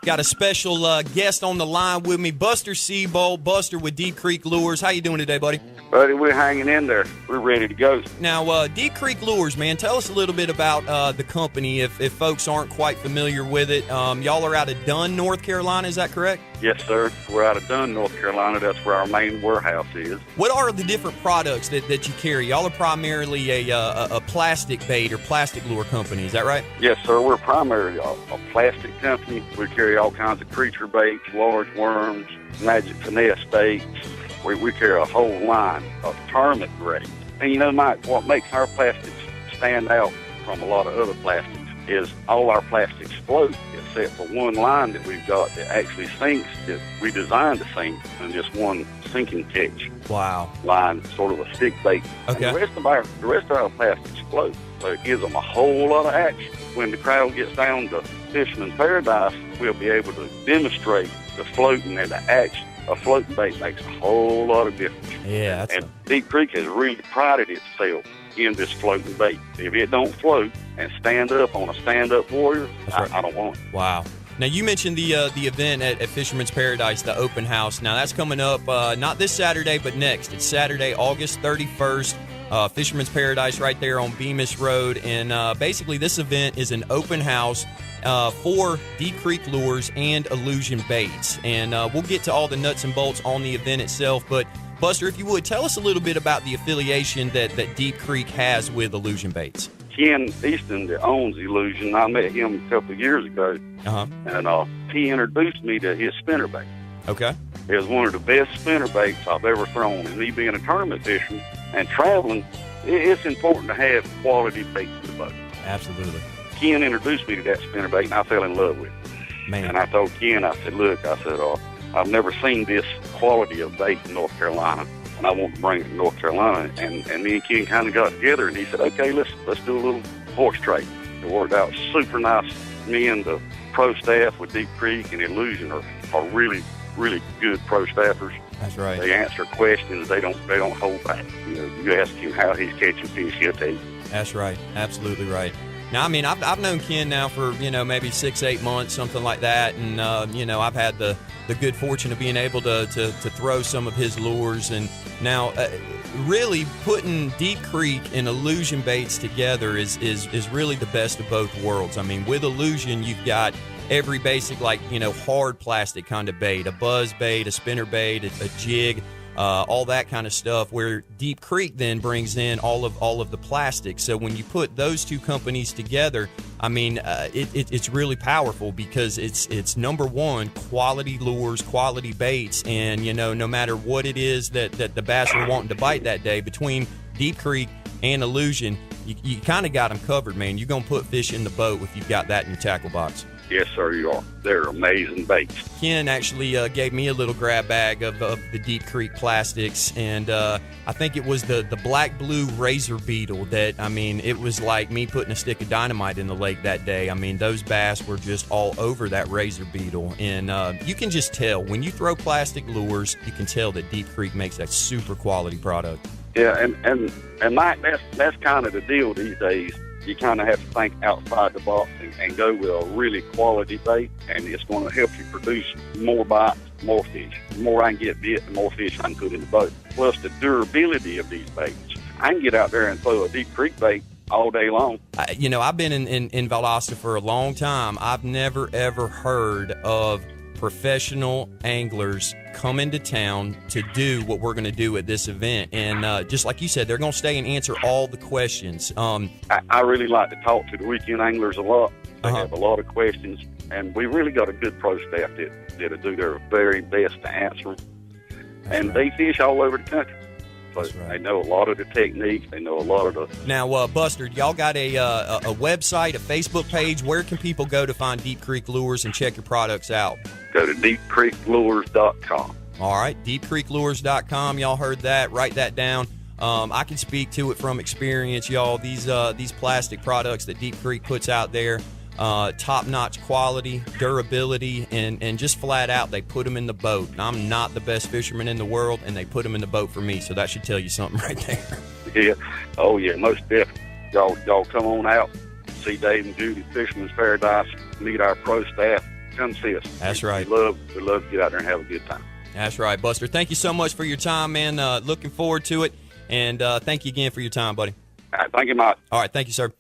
Got a special guest on the line with me, Buster Seabolt. Buster with Deep Creek Lures. How you doing today, buddy? Buddy, we're hanging in there. We're ready to go. Now, Deep Creek Lures, man, tell us a little bit about the company if folks aren't quite familiar with it. Y'all are out of Dunn, North Carolina, is that correct? Yes, sir. We're out of Dunn, North Carolina. That's where our main warehouse is. What are the different products that you carry? Y'all are primarily a plastic bait or plastic lure company, is that right? Yes, sir. We're primarily a plastic company. We carry all kinds of creature baits, large worms, magic finesse baits. We carry a whole line of tournament grade. And you know, Mike, what makes our plastics stand out from a lot of other plastics is all our plastics float, except for one line that we've got that actually sinks, that we designed to sink, and just one sinking catch. Wow. Line, sort of a stick bait. Okay. And the rest of our plastics float, so it gives them a whole lot of action. When the crowd gets down to Fisherman's Paradise, we'll be able to demonstrate the floating and the action. A floating bait makes a whole lot of difference. Yeah. Deep Creek has really prided itself in this floating bait. If it don't float and stand up on a stand-up warrior, right. I don't want it. Wow. Now, you mentioned the event at Fisherman's Paradise, the open house. Now, that's coming up not this Saturday, but next. It's Saturday, August 31st, Fisherman's Paradise right there on Bemis Road. And basically, this event is an open house for Deep Creek Lures and Illusion Baits. And we'll get to all the nuts and bolts on the event itself. But, Buster, if you would, tell us a little bit about the affiliation that Deep Creek has with Illusion Baits. Ken Easton that owns Illusion, I met him a couple of years ago, and he introduced me to his spinnerbait. Okay. It was one of the best spinnerbaits I've ever thrown. And me being a tournament fisherman and traveling, it's important to have quality bait in the boat. Absolutely. Ken introduced me to that spinnerbait, and I fell in love with it. Man. And I told Ken, I said, look, I've never seen this quality of bait in North Carolina, and I want to bring it to North Carolina. And me and Ken kind of got together, and he said, okay, let's do a little horse trade. It worked out super nice. Me and the pro staff with Deep Creek and Illusion are really, really good pro staffers. That's right. They answer questions. They don't hold back. You know, you ask him how he's catching fish, he'll tell you. That's right. Absolutely right. Now, I mean, I've known Ken now for, maybe 6-8 months, something like that. And, I've had the good fortune of being able to throw some of his lures. And now really putting Deep Creek and Illusion Baits together is really the best of both worlds. I mean, with Illusion, you've got every basic, hard plastic kind of bait, a buzz bait, a spinner bait, a jig, all that kind of stuff, where Deep Creek then brings in all of the plastic. So when you put those two companies together, I mean, it's really powerful because it's number one, quality lures, quality baits, and no matter what it is that the bass are wanting to bite that day, between Deep Creek and Illusion, you kind of got them covered, man. You're gonna put fish in the boat if you've got that in your tackle box. Yes, sir, you are. They're amazing baits. Ken actually gave me a little grab bag of the Deep Creek plastics, and I think it was the black blue razor beetle that, I mean, it was like me putting a stick of dynamite in the lake that day. I mean, those bass were just all over that razor beetle, and you can just tell. When you throw plastic lures, you can tell that Deep Creek makes that super quality product. Yeah, and Mike, that's kind of the deal these days. You kind of have to think outside the box and go with a really quality bait, and it's going to help you produce more bites, more fish. The more I can get bit, the more fish I can put in the boat. Plus the durability of these baits. I can get out there and throw a Deep Creek bait all day long. I've been in Valdosta for a long time. I've never, ever heard of professional anglers come into town to do what we're going to do at this event. And just like you said, they're going to stay and answer all the questions. I really like to talk to the weekend anglers a lot. They have a lot of questions, and we really got a good pro staff that'll do their very best to answer them. And they fish all over the country. So they know a lot of the techniques. They know a lot of the... Now, Buster, y'all got a website, a Facebook page. Where can people go to find Deep Creek Lures and check your products out? Go to deepcreeklures.com. All right, deepcreeklures.com. Y'all heard that. Write that down. I can speak to it from experience, y'all. These plastic products that Deep Creek puts out there, top-notch quality, durability, and just flat out, they put them in the boat. I'm not the best fisherman in the world, and they put them in the boat for me, so that should tell you something right there. Yeah. Oh, yeah, most definitely. Y'all come on out, see Dave and Judy at Fisherman's Paradise, meet our pro staff, come see us. That's right. We love to get out there and have a good time. That's right, Buster. Thank you so much for your time, man. Looking forward to it. And thank you again for your time, buddy. All right, thank you, Mike. All right, thank you, sir.